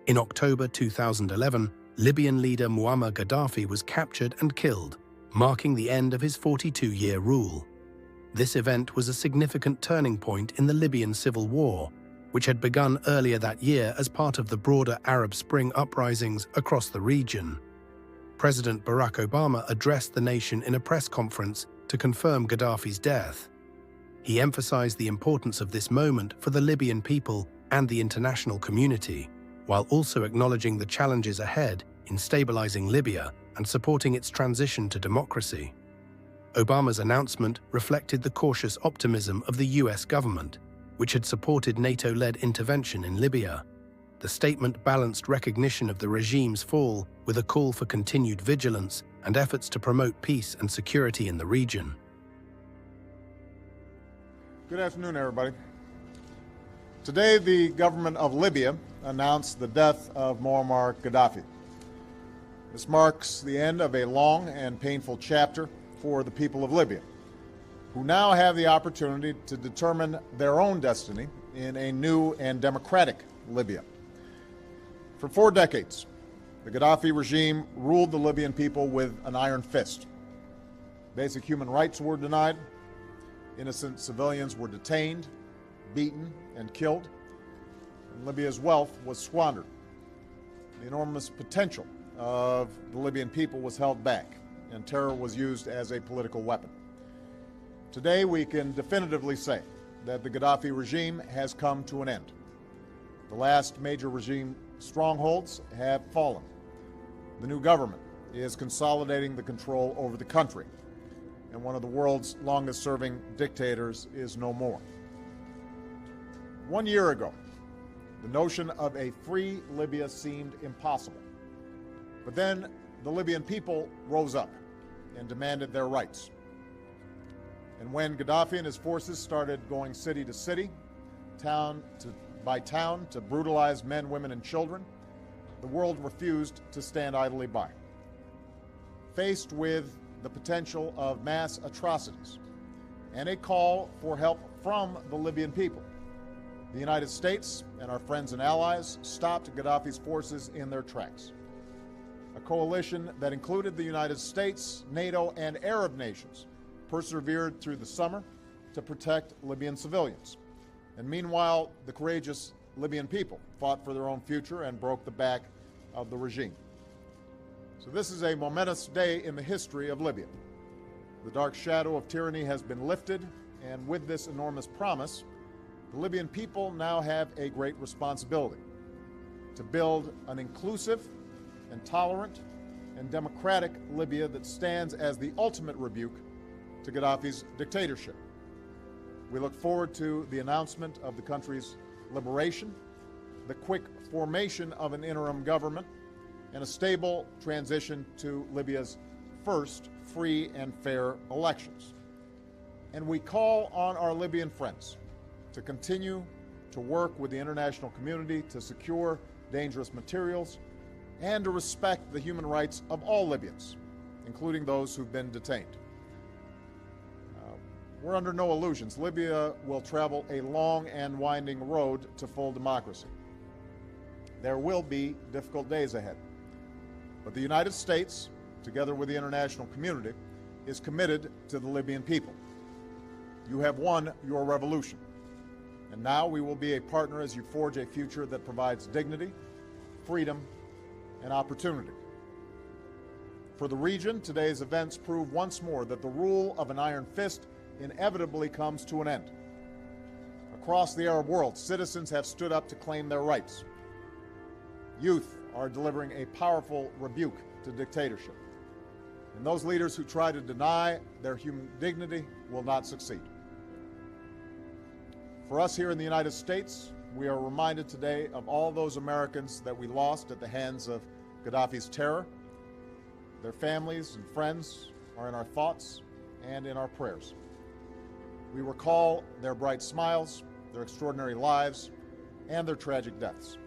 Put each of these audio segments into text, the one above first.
In October 2011, Libyan leader Muammar Gaddafi was captured and killed, marking the end of his 42-year rule. This event was a significant turning point in the Libyan civil war, which had begun earlier that year as part of the broader Arab Spring uprisings across the region. President Barack Obama addressed the nation in a press conference to confirm Gaddafi's death. He emphasized the importance of this moment for the Libyan people and the international community, while also acknowledging the challenges ahead in stabilizing Libya and supporting its transition to democracy. Obama's announcement reflected the cautious optimism of the US government, which had supported NATO-led intervention in Libya. The statement balanced recognition of the regime's fall with a call for continued vigilance and efforts to promote peace and security in the region. Good afternoon, everybody. Today, the government of Libya announced the death of Muammar Gaddafi. This marks the end of a long and painful chapter for the people of Libya, who now have the opportunity to determine their own destiny in a new and democratic Libya. For 4 decades, the Gaddafi regime ruled the Libyan people with an iron fist. Basic human rights were denied, innocent civilians were detained, beaten, and killed, and Libya's wealth was squandered. The enormous potential of the Libyan people was held back, and terror was used as a political weapon. Today, we can definitively say that the Gaddafi regime has come to an end. The last major regime strongholds have fallen. The new government is consolidating the control over the country, and one of the world's longest-serving dictators is no more. 1 year ago, the notion of a free Libya seemed impossible. But then the Libyan people rose up and demanded their rights. And when Gaddafi and his forces started going city to city, town by town, to brutalize men, women, and children, the world refused to stand idly by. Faced with the potential of mass atrocities and a call for help from the Libyan people, the United States and our friends and allies stopped Gaddafi's forces in their tracks. A coalition that included the United States, NATO, and Arab nations persevered through the summer to protect Libyan civilians. And meanwhile, the courageous Libyan people fought for their own future and broke the back of the regime. So this is a momentous day in the history of Libya. The dark shadow of tyranny has been lifted, and with this enormous promise, the Libyan people now have a great responsibility to build an inclusive and tolerant and democratic Libya that stands as the ultimate rebuke to Gaddafi's dictatorship. We look forward to the announcement of the country's liberation, the quick formation of an interim government, and a stable transition to Libya's first free and fair elections. And we call on our Libyan friends to continue to work with the international community to secure dangerous materials and to respect the human rights of all Libyans, including those who've been detained. We're under no illusions. Libya will travel a long and winding road to full democracy. There will be difficult days ahead. But the United States, together with the international community, is committed to the Libyan people. You have won your revolution. And now we will be a partner as you forge a future that provides dignity, freedom, and opportunity. For the region, today's events prove once more that the rule of an iron fist inevitably comes to an end. Across the Arab world, citizens have stood up to claim their rights. Youth are delivering a powerful rebuke to dictatorship. And those leaders who try to deny their human dignity will not succeed. For us here in the United States, we are reminded today of all those Americans that we lost at the hands of Gaddafi's terror. Their families and friends are in our thoughts and in our prayers. We recall their bright smiles, their extraordinary lives, and their tragic deaths.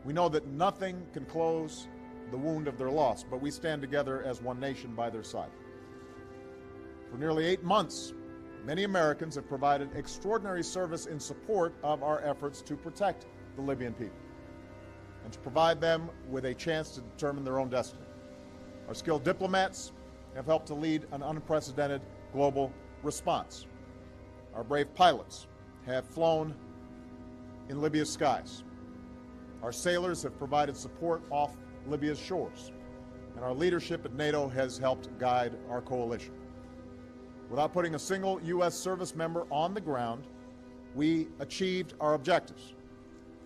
We know that nothing can close the wound of their loss, but we stand together as one nation by their side. For nearly 8 months, many Americans have provided extraordinary service in support of our efforts to protect the Libyan people. and to provide them with a chance to determine their own destiny. Our skilled diplomats have helped to lead an unprecedented global response. Our brave pilots have flown in Libya's skies. Our sailors have provided support off Libya's shores, and our leadership at NATO has helped guide our coalition. Without putting a single U.S. service member on the ground, we achieved our objectives,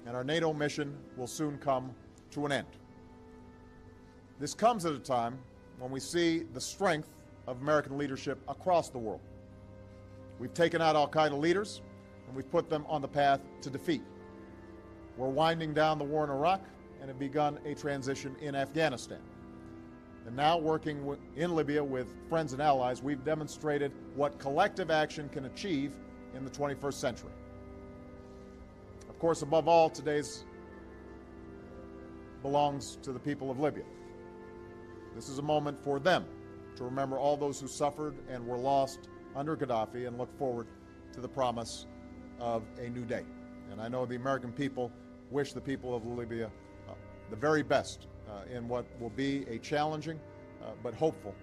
and our NATO mission will soon come to an end. This comes at a time when we see the strength of American leadership across the world. We've taken out al-Qaeda leaders, and we've put them on the path to defeat. We're winding down the war in Iraq and have begun a transition in Afghanistan. And now, working in Libya with friends and allies, we've demonstrated what collective action can achieve in the 21st century. Of course, above all, today's belongs to the people of Libya. This is a moment for them to remember all those who suffered and were lost under Gaddafi and look forward to the promise of a new day. And I know the American people wish the people of Libya the very best in what will be a challenging but hopeful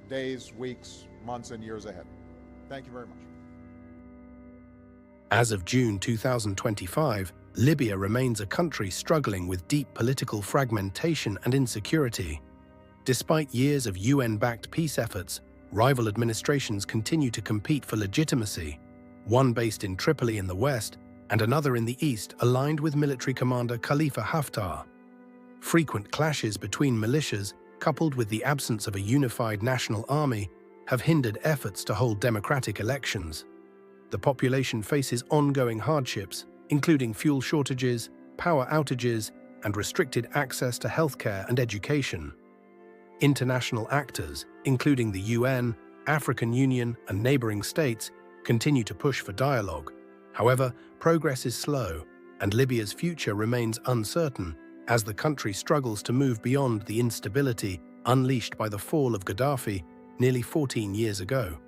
days, weeks, months, and years ahead. Thank you very much. As of June 2025, Libya remains a country struggling with deep political fragmentation and insecurity. Despite years of UN-backed peace efforts, rival administrations continue to compete for legitimacy, one based in Tripoli in the west and another in the east aligned with military commander Khalifa Haftar. Frequent clashes between militias, coupled with the absence of a unified national army, have hindered efforts to hold democratic elections. The population faces ongoing hardships, including fuel shortages, power outages, and restricted access to healthcare and education. International actors, including the UN, African Union, and neighboring states, continue to push for dialogue. However, progress is slow, and Libya's future remains uncertain as the country struggles to move beyond the instability unleashed by the fall of Gaddafi nearly 14 years ago.